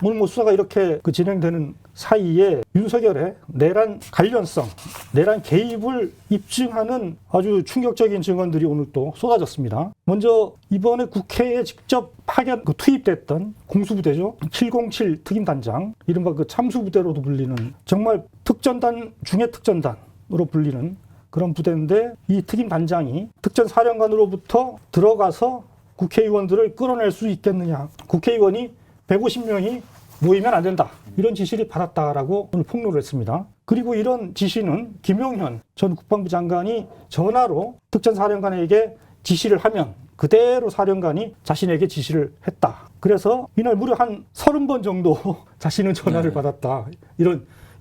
오늘 뭐 수사가 이렇게 진행되는 사이에 윤석열의 내란 관련성, 내란 개입을 입증하는 아주 충격적인 증언들이 오늘 또 쏟아졌습니다. 먼저 이번에 국회에 직접 파견 투입됐던 공수부대죠. 707 특임단장, 이른바 그 참수부대로도 불리는 정말 특전단 중에 특전단으로 불리는 그런 부대인데, 이 특임단장이 특전사령관으로부터 들어가서 국회의원들을 끌어낼 수 있겠느냐. 국회의원이 150명이 모이면 안 된다. 이런 지시를 받았다라고 오늘 폭로를 했습니다. 그리고 이런 지시는 김용현 전 국방부 장관이 전화로 특전사령관에게 지시를 하면 그대로 사령관이 자신에게 지시를 했다. 그래서 이날 무려 한 30번 정도 자신은 전화를 받았다.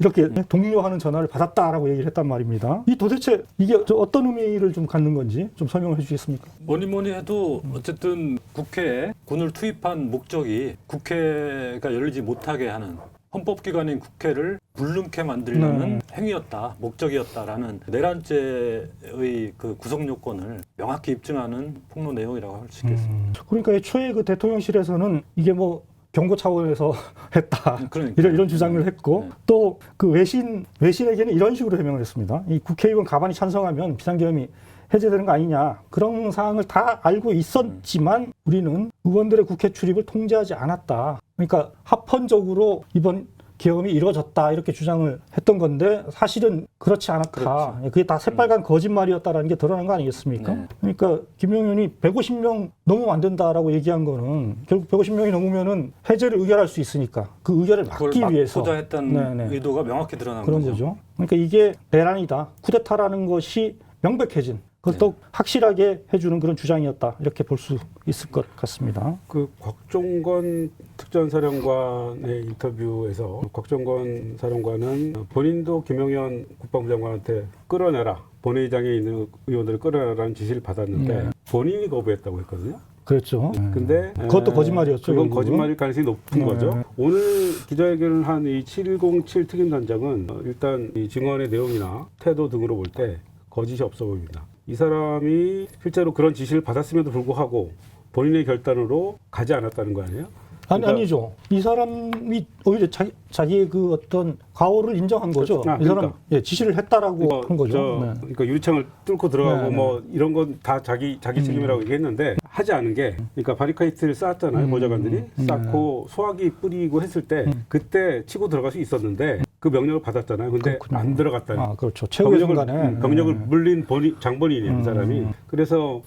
이렇게 독려하는 전화를 받았다라고 얘기를 했단 말입니다. 도대체 이게 어떤 의미를 좀 갖는 건지 좀 설명을 해주시겠습니까? 뭐니 해도 어쨌든 국회에 군을 투입한 목적이 국회가 열리지 못하게 하는, 헌법기관인 국회를 불능케 만들려는 행위였다, 목적이었다라는 내란죄의 그 구성 요건을 명확히 입증하는 폭로 내용이라고 할 수 있겠습니다. 그러니까 애초에 그 대통령실에서는 이게 뭐 경고 차원에서 했다. 이런 주장을 했고, 또 그 외신에게는 이런 식으로 해명을 했습니다. 이 국회의원 가반이 찬성하면 비상계엄이 해제되는 거 아니냐. 그런 사항을 다 알고 있었지만 우리는 의원들의 국회 출입을 통제하지 않았다. 그러니까 합헌적으로 이번 계엄이 이루어졌다, 이렇게 주장을 했던 건데 사실은 그렇지 않았다. 그렇죠. 그게 다 새빨간 거짓말이었다라는 게 드러난 거 아니겠습니까? 네. 그러니까 김용현이 150명 넘으면 안 된다라고 얘기한 거는 결국 150명이 넘으면은 해제를 의결할 수 있으니까 그 의결을 막기 위해서 막고자 했던 의도가 명확히 드러난 그런 거죠. 그러니까 이게 내란이다, 쿠데타라는 것이 명백해진, 그것도 확실하게 해주는 그런 주장이었다, 이렇게 볼 수 있을 것 같습니다. 그 곽종건 특전사령관의 인터뷰에서 곽종건 사령관은 본인도 김용현 국방부 장관한테 끌어내라, 본회의장에 있는 의원들을 끌어내라는 지시를 받았는데 본인이 거부했다고 했거든요. 그렇죠. 근데 그것도 거짓말이었죠. 그건 거짓말일 가능성이 높은 거죠. 오늘 기자회견을 한 이 707 특임단장은 일단 이 증언의 내용이나 태도 등으로 볼 때 거짓이 없어 보입니다. 이 사람이 실제로 그런 지시를 받았음에도 불구하고 본인의 결단으로 가지 않았다는 거 아니에요? 그러니까, 아니죠. 이 사람이 오히려 자기의 그 어떤 과오를 인정한 거죠. 이 사람 지시를 했다라고 한 거죠. 그러니까 유리창을 뚫고 들어가고 뭐 이런 건 다 자기 책임이라고 얘기했는데 하지 않은 게, 그러니까 바리카이트를 쌓았잖아요. 보좌관들이 쌓고 소화기 뿌리고 했을 때 그때 치고 들어갈 수 있었는데 그 명령을 받았잖아요. 근데 그렇군요. 안 들어갔다는. 그렇죠. 최후의 순간에 병력을 물린 장본인이에요, 이 사람이. 그래서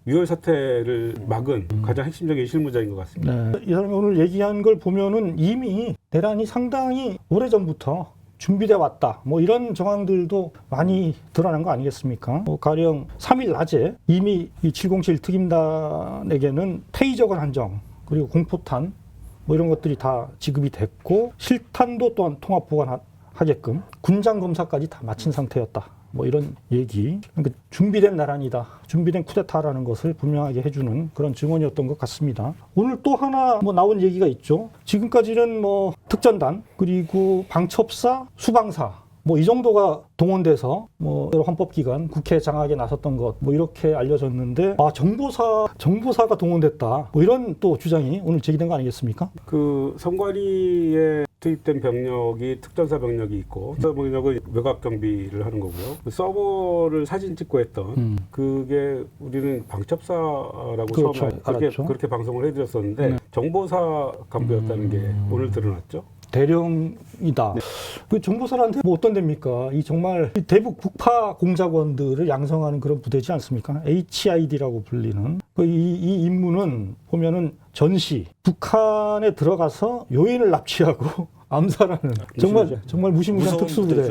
유혈 사태를 막은 가장 핵심적인 실무자인 것 같습니다. 이 사람이 오늘 얘기한 걸 보면은 이미 내란이 상당히 오래전부터 준비돼 왔다, 뭐 이런 정황들도 많이 드러난 거 아니겠습니까? 가령 3일 낮에 이미 이 707 특임단에게는 테이저건 한정, 그리고 공포탄 뭐 이런 것들이 다 지급이 됐고, 실탄도 또한 통합 보관하게끔 군장 검사까지 다 마친 상태였다, 뭐 이런 얘기. 그러니까 준비된 나란이다, 준비된 쿠데타라는 것을 분명하게 해주는 그런 증언이었던 것 같습니다. 오늘 또 하나 뭐 나온 얘기가 있죠. 지금까지는 뭐 특전단, 그리고 방첩사, 수방사 뭐 이 정도가 동원돼서 뭐 헌법기관 국회 장악에 나섰던 것, 뭐 이렇게 알려졌는데, 정보사가 동원됐다, 뭐 이런 또 주장이 오늘 제기된 거 아니겠습니까? 그 선관위에 투입된 병력이 특전사 병력이 있고, 그 병력은 외곽 경비를 하는 거고요. 그 서버를 사진 찍고 했던 그게 우리는 방첩사라고 그렇죠. 처음에 그렇게 방송을 해드렸었는데 정보사 간부였다는 게 오늘 드러났죠. 대령이다. 그 정보사한테 뭐 어떤 데입니까? 이 정말 대북 국파 공작원들을 양성하는 그런 부대지 않습니까? HID라고 불리는 이 임무는 보면은 전시, 북한에 들어가서 요인을 납치하고 암살하는 정말 무시무시한 특수부대.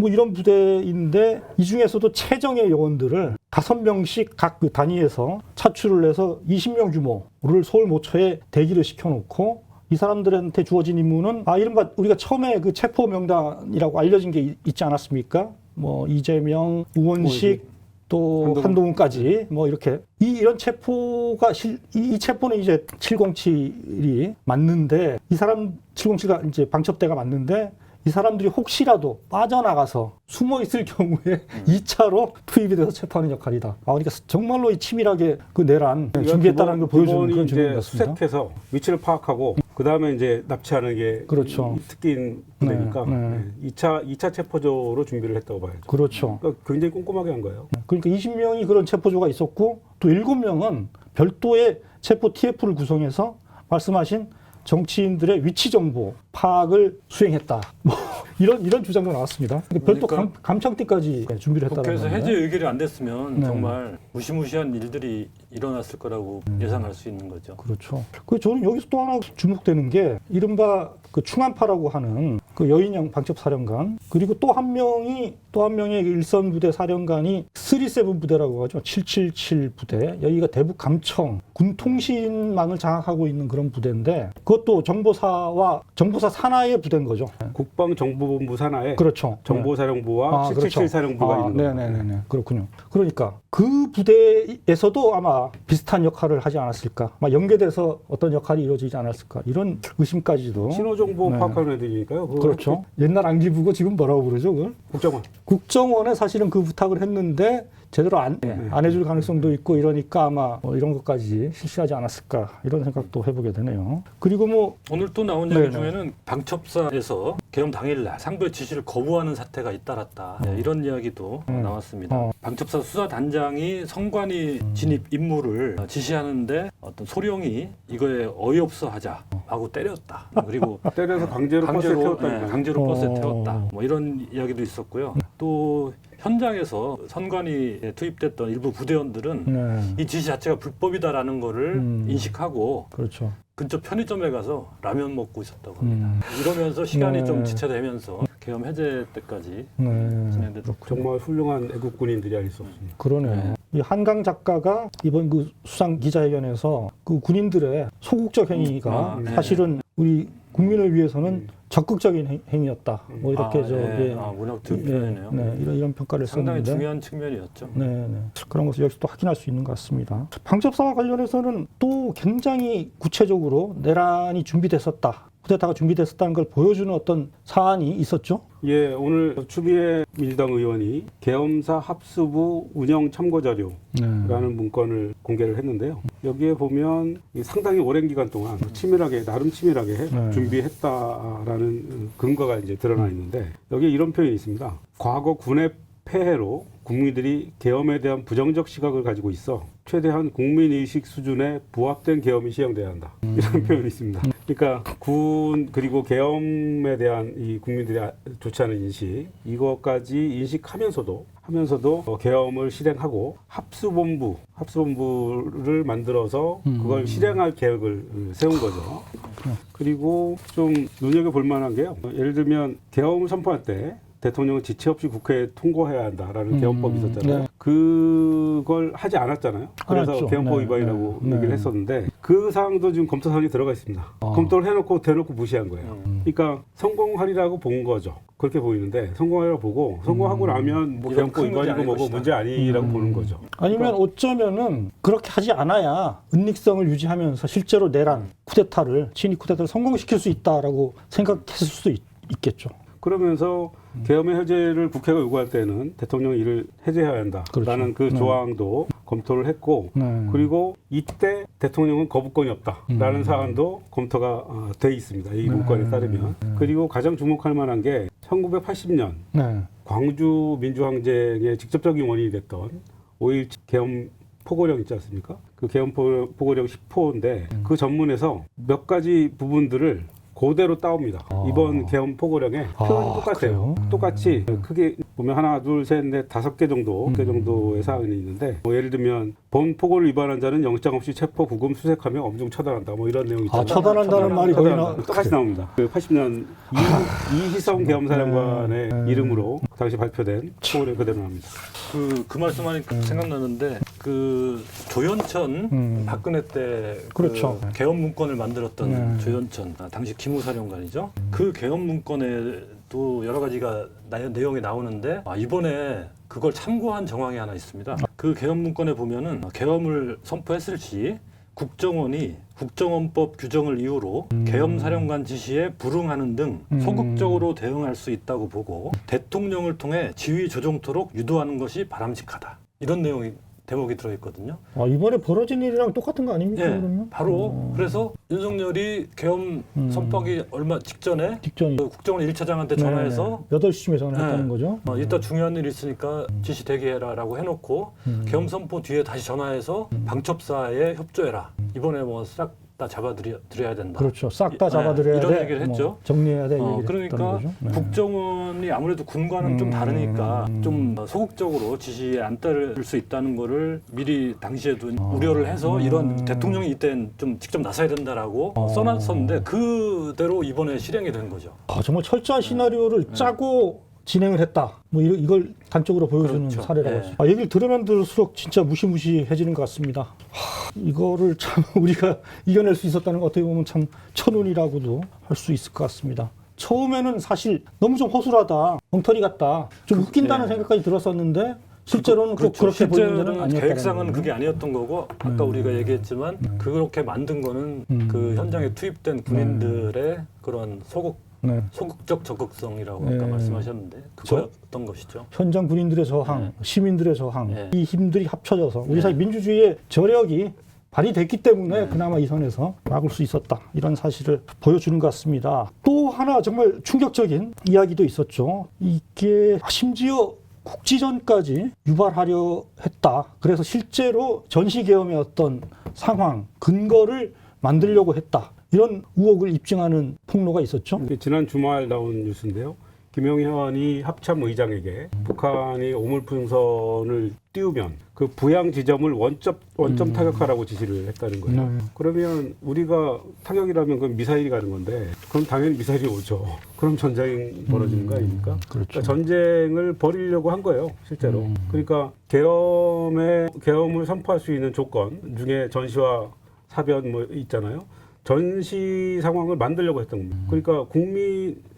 뭐 이런 부대인데, 이 중에서도 최정예 요원들을 5명씩 각 그 단위에서 차출을 해서 20명 규모를 서울 모처에 대기를 시켜놓고, 이 사람들한테 주어진 임무는 이른바 우리가 처음에 그 체포 명단이라고 알려진 게 있지 않았습니까? 뭐 이재명, 우원식, 또 한동훈까지 뭐 이렇게 이런 체포가 이 체포는 이제 707이 맞는데, 이 사람 707가 이제 방첩대가 맞는데, 이 사람들이 혹시라도 빠져나가서 숨어 있을 경우에 2차로 투입이 돼서 체포하는 역할이다. 그러니까 정말로 이 치밀하게 그 내란 준비했다는 걸 보여주는 그런 증언 같습니다. 수색해서 위치를 파악하고 그 다음에 이제 납치하는 게 그렇죠. 이 특기인 부대니까 네. 2차 체포조로 준비를 했다고 봐야죠. 그렇죠. 그러니까 굉장히 꼼꼼하게 한 거예요. 그러니까 20명이 그런 체포조가 있었고 또 7명은 별도의 체포 TF를 구성해서 말씀하신 정치인들의 위치 정보 파악을 수행했다. 뭐 이런 주장도 나왔습니다. 별도 그러니까 감청띠까지 준비를 했다는 국회에서 건데. 해제 의결이 안 됐으면 네. 정말 무시무시한 일들이 일어났을 거라고 예상할 수 있는 거죠. 그렇죠. 그 저는 여기서 또 하나 주목되는 게 이른바 그 충안파라고 하는 그 여인영 방첩 사령관 그리고 또 한 명의 일선 부대 사령관이 37 부대라고 하죠. 777 부대. 여기가 대북 감청 군 통신망을 장악하고 있는 그런 부대인데 그것도 정보사 산하의 부대인 거죠. 국방정보본부 산하에 그렇죠. 정보사령부와 777 사령부가 있는 거예요. 네네네. 그렇군요. 그러니까 그 부대에서도 아마 비슷한 역할을 하지 않았을까. 아마 연계돼서 어떤 역할이 이루어지지 않았을까. 이런 의심까지도. 신호정보 네. 파악하는 애들이니까요. 그거 그렇죠. 옛날 안기부고 지금 뭐라고 부르죠? 그걸? 국정원. 국정원에 사실은 그 부탁을 했는데 제대로 안 해줄 가능성도 있고 이러니까 아마 뭐 이런 것까지 실시하지 않았을까 이런 생각도 해보게 되네요. 그리고 뭐 오늘 또 나온 네네. 얘기 중에는 방첩사에서 계엄 당일날 상부의 지시를 거부하는 사태가 잇따랐다. 네, 이런 이야기도 나왔습니다. 방첩사 수사단장이 성관이 진입 임무를 지시하는데 어떤 소령이 이거에 어이없어 하자하고 때렸다. 그리고 때려서 강제로 버스에 태웠다니까요. 강제로 버스에 태웠다. 뭐 이런 이야기도 있었고요. 또 현장에서 선관위 투입됐던 일부 부대원들은 네. 이 지시 자체가 불법이다라는 거를 인식하고 그렇죠. 근처 편의점에 가서 라면 먹고 있었다고 합니다. 이러면서 시간이 네. 좀 지체되면서 계엄 해제 때까지 네. 진행됐고 정말 훌륭한 애국군인들이 아닐 수 없습니다. 그러네요. 이 한강 작가가 이번 그 수상 기자회견에서 그 군인들의 소극적 행위가 네. 사실은 우리 국민을 위해서는 적극적인 행위였다. 뭐 이렇게 문학 표현이네요. 이런 평가를 상당히 썼는데. 중요한 측면이었죠. 네. 그런 것을 역시 또 확인할 수 있는 것 같습니다. 방첩사와 관련해서는 또 굉장히 구체적으로 내란이 준비됐었다. 쿠데타가 준비됐었다는 걸 보여주는 어떤 사안이 있었죠. 예, 오늘 추미애 민주당 의원이 계엄사 합수부 운영 참고 자료라는 문건을 공개를 했는데요. 여기에 보면 상당히 오랜 기간 동안 나름 치밀하게 준비했다라는 근거가 이제 드러나 있는데 여기에 이런 표현이 있습니다. 과거 군의 폐해로 국민들이 계엄에 대한 부정적 시각을 가지고 있어 최대한 국민의식 수준에 부합된 계엄이 시행돼야 한다. 이런 표현이 있습니다. 그러니까 군 그리고 계엄에 대한 이 국민들이 좋지 않은 인식 이것까지 인식하면서도 계엄을 실행하고 합수본부를 만들어서 그걸 실행할 계획을 세운 거죠. 그리고 좀 눈여겨볼 만한 게요. 예를 들면 계엄을 선포할 때 대통령은 지체 없이 국회에 통과해야 한다라는 계엄법이 있었잖아요. 네. 그걸 하지 않았잖아요. 그래서 않았죠. 계엄법 네, 위반이라고 네, 얘기를 네. 했었는데 그 사항도 지금 검토 사항이 들어가 있습니다. 검토를 해놓고 대놓고 무시한 거예요. 그러니까 성공하리라고 본 거죠. 그렇게 보이는데 성공하리라고 보고 성공하고 나면 뭐 이건 계엄법 큰 문제 위반이고 아닐 뭐고 것이다. 문제 아니라고 보는 거죠. 아니면 어쩌면은 그렇게 하지 않아야 은닉성을 유지하면서 실제로 내란, 친위 쿠데타를 성공시킬 수 있다라고 생각했을 수도 있겠죠. 그러면서 계엄의 해제를 국회가 요구할 때는 대통령이 이를 해제해야 한다라는 그렇죠. 그 조항도 검토를 했고 그리고 이때 대통령은 거부권이 없다라는 사안도 검토가 돼 있습니다. 이 문건에 따르면. 그리고 가장 주목할 만한 게 1980년 광주 민주항쟁의 직접적인 원인이 됐던 5.17 계엄 포고령 있지 않습니까? 그 계엄 포고령 10호인데 그 전문에서 몇 가지 부분들을 그대로 따옵니다. 이번 계엄 포고령에 표현이 똑같아요. 그래요? 똑같이 크게 보면 하나, 둘, 셋, 넷, 5개 정도의 사안이 있는데 뭐 예를 들면 본 포고를 위반한 자는 영장 없이 체포, 구금, 수색하며 엄중 처단한다. 뭐 이런 내용이 있잖아요. 처단한다는 말이 거의 똑같이 나옵니다. 그 80년 이희성 계엄사령관의 이름으로 당시 발표된 포고령 그대로 나옵니다. 그 말씀하니까 생각나는데 그 조연천 박근혜 때 그렇죠. 그 계엄 문건을 만들었던 조연천 당시 기무사령관이죠. 그 계엄 문건에도 여러 가지가 내용이 나오는데 이번에 그걸 참고한 정황이 하나 있습니다. 그 계엄 문건에 보면은 계엄을 선포했을 시 국정원이 국정원법 규정을 이유로 계엄사령관 지시에 불응하는 등 소극적으로 대응할 수 있다고 보고 대통령을 통해 지휘 조정토록 유도하는 것이 바람직하다. 이런 내용이 대목이 들어있거든요. 이번에 벌어진 일이랑 똑같은 거 아닙니까? 예, 그러면? 바로 그래서 윤석열이 계엄 선포하기 얼마 직전에 직전이 그 국정원 1차장한테 전화해서 8시쯤에 전화했다는 네. 거죠. 이따 중요한 일 있으니까 지시 대기해라라고 해놓고 계엄 선포 뒤에 다시 전화해서 방첩사에 협조해라. 이번에 뭐 싹 다 잡아드려야 된다. 그렇죠. 싹 다 잡아들여야 이런 돼. 얘기를 했죠. 뭐 정리해야 돼. 얘기를 그러니까 했다는 거죠. 네. 국정원이 아무래도 군과는 좀 다르니까 좀 소극적으로 지시에 안 따를 수 있다는 거를 미리 당시에도 우려를 해서 이런 대통령이 이땐 좀 직접 나서야 된다라고 써놨었는데 그대로 이번에 실행이 된 거죠. 정말 철저한 시나리오를 짜고 진행을 했다. 뭐 이걸 단적으로 보여주는 그렇죠. 사례라고 네. 하죠. 얘기를 들으면 들을수록 진짜 무시무시해지는 것 같습니다. 이거를 참 우리가 이겨낼 수 있었다는 거 어떻게 보면 참 천운이라고도 할 수 있을 것 같습니다. 처음에는 사실 너무 좀 허술하다, 엉터리 같다, 좀 웃긴다는 생각까지 들었었는데 실제로는 꼭 그렇게 보이는 데는 실제로는 아니었다는 계획상은 거예요. 그게 아니었던 거고 아까 우리가 얘기했지만 그렇게 만든 거는 그 현장에 투입된 군인들의 그런 소극적 적극성이라고 아까 말씀하셨는데 그거였던 것이죠. 현장 군인들의 저항, 시민들의 저항, 네. 이 힘들이 합쳐져서 우리 사회 민주주의의 저력이 발휘됐기 때문에 그나마 이 선에서 막을 수 있었다. 이런 사실을 보여주는 것 같습니다. 또 하나 정말 충격적인 이야기도 있었죠. 이게 심지어 국지전까지 유발하려 했다. 그래서 실제로 전시계엄의 어떤 상황, 근거를 만들려고 했다. 이런 의혹을 입증하는 폭로가 있었죠. 지난 주말 나온 뉴스인데요. 김영현이 합참 의장에게 북한이 오물풍선을 띄우면 그 부양 지점을 원점 타격하라고 지시를 했다는 거예요. 그러면 우리가 타격이라면 그건 미사일이 가는 건데 그럼 당연히 미사일이 오죠. 그럼 전쟁이 벌어지는 거 아닙니까? 그렇죠. 그러니까 전쟁을 벌이려고 한 거예요, 실제로. 그러니까 계엄을 선포할 수 있는 조건 중에 전시와 사변 뭐 있잖아요. 전시 상황을 만들려고 했던 겁니다. 그러니까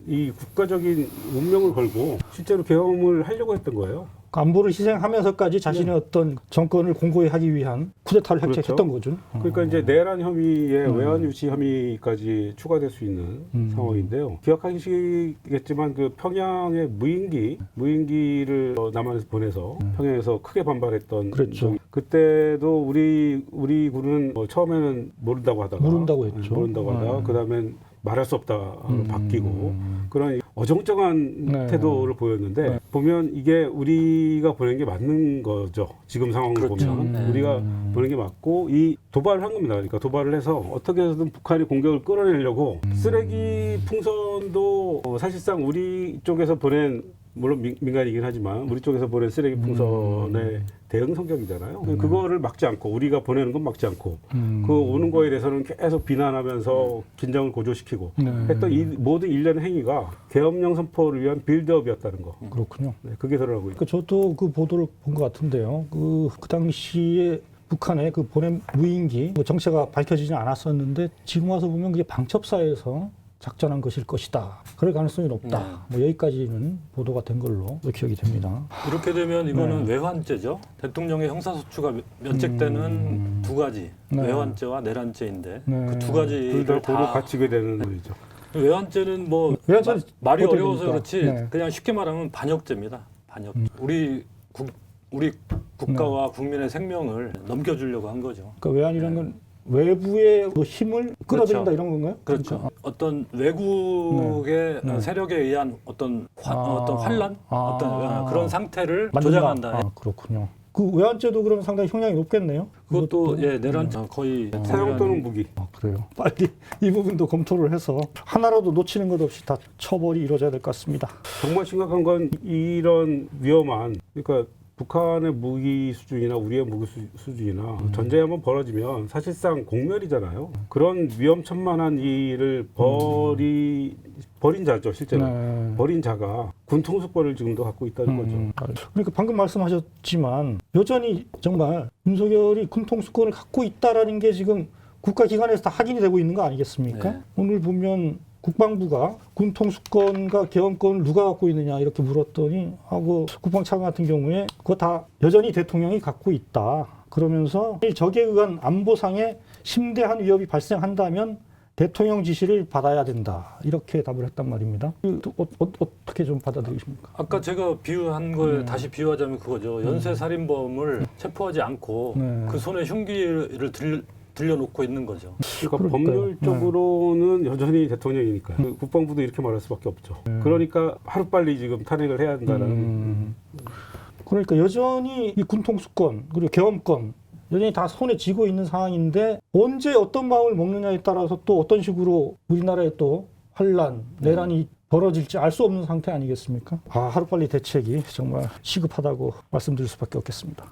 이 국가적인 운명을 걸고 실제로 계엄을 하려고 했던 거예요. 안보를 희생하면서까지 자신의 어떤 정권을 공고히 하기 위한 쿠데타를 획책했던 거죠. 그러니까 이제 내란 혐의에 외환 유치 혐의까지 추가될 수 있는 상황인데요. 기억하시겠지만 그 평양의 무인기를 남한에서 보내서 평양에서 크게 반발했던 그렇죠. 그때도 우리 군은 처음에는 모른다고 하다가 그다음엔 말할 수 없다 바뀌고 그런 어정쩡한 태도를 보였는데 보면 이게 우리가 보낸 게 맞는 거죠. 지금 상황을 보면 우리가 보낸 게 맞고 이 도발을 한 겁니다. 그러니까 도발을 해서 어떻게 해서든 북한이 공격을 끌어내려고 쓰레기 풍선도 사실상 우리 쪽에서 보낸 물론 민간이긴 하지만 우리 쪽에서 보낸 쓰레기 풍선의 대응 성격이잖아요. 그거를 막지 않고 우리가 보내는 건 막지 않고 그 오는 거에 대해서는 계속 비난하면서 긴장을 고조시키고 했던 이 모든 일련의 행위가 계엄령 선포를 위한 빌드업이었다는 거. 그렇군요. 네, 그게 드러나고 있고. 저도 그 보도를 본 것 같은데요. 그 당시에 북한의 그 보낸 무인기 정체가 밝혀지지 않았었는데 지금 와서 보면 그게 방첩사에서 작전한 것일 것이다. 그럴 가능성이 높다. 뭐 여기까지는 보도가 된 걸로 기억이 됩니다. 이렇게 되면 이거는 외환죄죠. 대통령의 형사소추가 면책되는 두 가지 외환죄와 내란죄인데 그 두 가지를 둘 다 고루 다 갇히게 되는 거죠. 외환죄는 외환죄는 말이 어떻게 어려워서 됩니까? 그렇지 그냥 쉽게 말하면 반역죄입니다. 반역. 우리 국가와 국민의 생명을 넘겨주려고 한 거죠. 그러니까 외환이라는 건 외부의 뭐 힘을 끌어들인다 그렇죠. 이런 건가요? 그렇죠. 어떤 외국의 세력에 의한 어떤 환란, 어떤 그런 상태를 만든다. 조장한다. 그렇군요. 그 외환죄도 그러면 상당히 형량이 높겠네요. 그것도 내란 거의 사용 또는 무기. 그래요. 빨리 이 부분도 검토를 해서 하나라도 놓치는 것 없이 다 처벌이 이루어져야 될 것 같습니다. 정말 심각한 건 이런 위험한 그러니까 북한의 무기 수준이나 우리의 무기 수준이나 전쟁이 한번 벌어지면 사실상 공멸이잖아요. 그런 위험천만한 일을 벌인 자죠, 실제로. 벌인 자가 군통수권을 지금도 갖고 있다는 거죠. 그러니까 방금 말씀하셨지만 여전히 정말 윤석열이 군통수권을 갖고 있다라는 게 지금 국가기관에서 다 확인이 되고 있는 거 아니겠습니까? 네. 오늘 보면 국방부가 군통수권과 계엄권을 누가 갖고 있느냐 이렇게 물었더니 국방차관 같은 경우에 그거 다 여전히 대통령이 갖고 있다. 그러면서 적에 의한 안보상의 심대한 위협이 발생한다면 대통령 지시를 받아야 된다. 이렇게 답을 했단 말입니다. 어떻게 좀 받아들이십니까? 아까 제가 비유한 거에 다시 비유하자면 그거죠. 연쇄 살인범을 체포하지 않고 네. 그 손에 흉기를 들려놓고 있는 거죠. 그러니까 법률적으로는 여전히 대통령이니까요. 그 국방부도 이렇게 말할 수밖에 없죠. 그러니까 하루빨리 지금 탄핵을 해야 한다는 그러니까 여전히 이 군통수권 그리고 계엄권 여전히 다 손에 쥐고 있는 상황인데 언제 어떤 마음을 먹느냐에 따라서 또 어떤 식으로 우리나라에 또 환란, 내란이 벌어질지 알 수 없는 상태 아니겠습니까? 하루빨리 대책이 정말 시급하다고 말씀드릴 수밖에 없겠습니다.